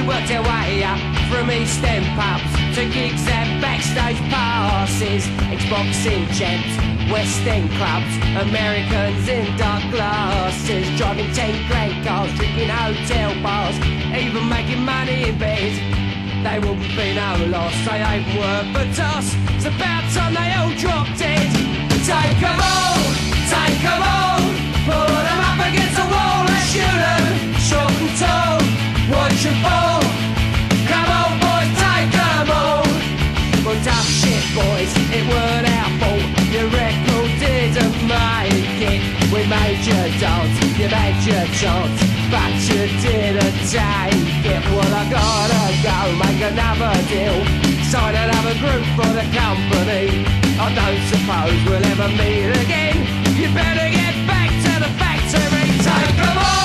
We worked our way up from East End pubs to gigs and backstage passes, ex-boxing champs, West End clubs, Americans in dark glasses, driving 10 grand cars, drinking hotel bars, even making money in bed. They wouldn't be no loss, they ain't worth a toss. It's about time they all drop dead. Take 'em all, put 'em up against the wall and shoot 'em, short and tall, watch 'em fall. Come on boys, take 'em all. Well, tough shit boys, it weren't our fault. Your record didn't make it. We made you dance, you made your chance, but you didn't take it. Well, I gotta go make another deal, sign another group for the company. I don't suppose we'll ever meet again. You better get back to the factory. Take 'em all.